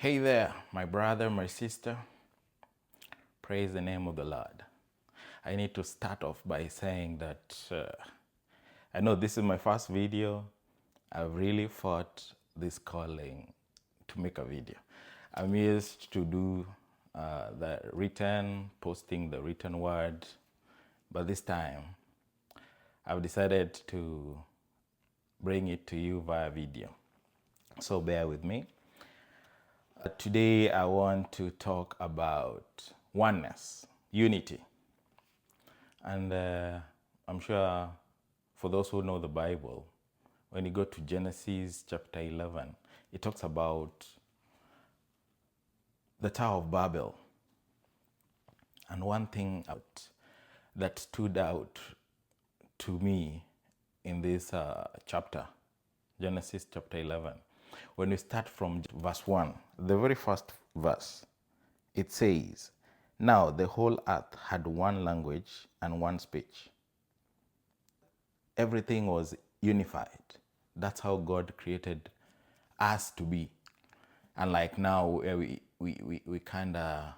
Hey there, my brother, my sister. Praise the name of the Lord. I need to start off by saying that I know this is my first video. I've really fought this calling to make a video. I'm used to do posting the written word, but this time I've decided to bring it to you via video. So bear with me. Today I want to talk about oneness, unity. And I'm sure for those who know the Bible, when you go to Genesis chapter 11, it talks about the Tower of Babel. And one thing that stood out to me in this chapter, Genesis chapter 11, when we start from verse 1, the very first verse, it says, "Now the whole earth had one language and one speech." Everything was unified. That's how God created us to be. Unlike now, where we kind of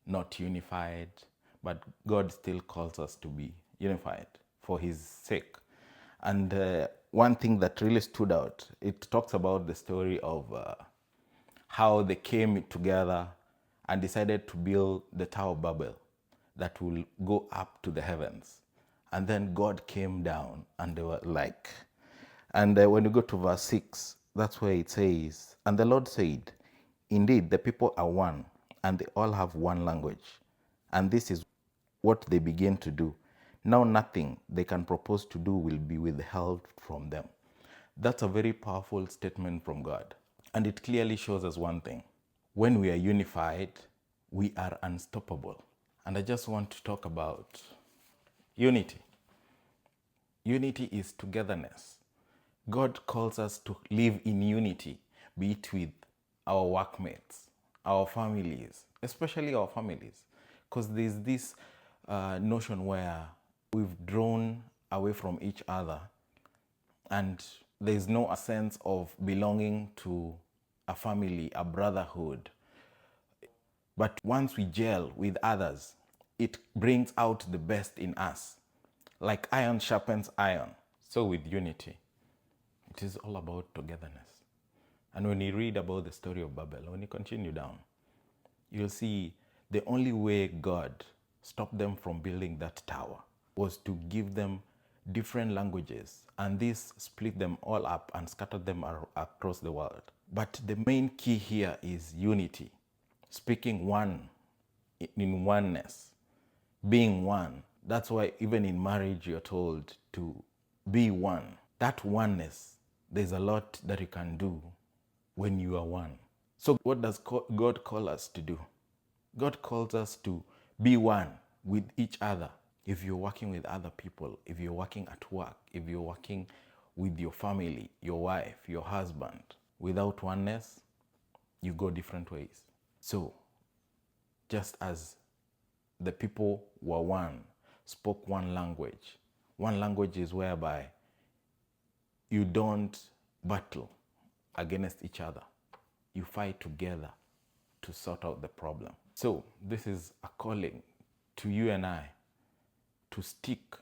not unified, but God still calls us to be unified for His sake. And one thing that really stood out, it talks about the story of how they came together and decided to build the Tower of Babel that will go up to the heavens. And then God came down and they were like, and when you go to verse 6, that's where it says, "And the Lord said, Indeed, the people are one, and they all have one language. And this is what they begin to do. Now nothing they can propose to do will be withheld from them." That's a very powerful statement from God. And it clearly shows us one thing. When we are unified, we are unstoppable. And I just want to talk about unity. Unity is togetherness. God calls us to live in unity, be it with our workmates, our families, especially our families. Because there's this notion where we've drawn away from each other and there's no sense of belonging to a family, a brotherhood. But once we gel with others, it brings out the best in us. Like iron sharpens iron. So with unity, it is all about togetherness. And when you read about the story of Babel, when you continue down, you'll see the only way God stopped them from building that tower was to give them different languages, and this split them all up and scattered them across the world. But the main key here is unity, speaking one in oneness, being one. That's why even in marriage you're told to be one. That oneness, there's a lot that you can do when you are one. So what does God call us to do? God calls us to be one with each other. If you're working with other people, if you're working at work, if you're working with your family, your wife, your husband, without oneness, you go different ways. So, just as the people were one, spoke one language is whereby you don't battle against each other. You fight together to sort out the problem. So this is a calling to you and I to stick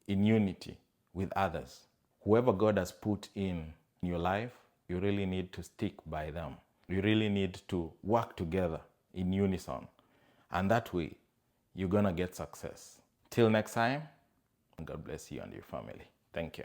in unity with others. Whoever God has put in your life, you really need to stick by them. You really need to work together in unison. And that way, you're gonna get success. Till next time, God bless you and your family. Thank you.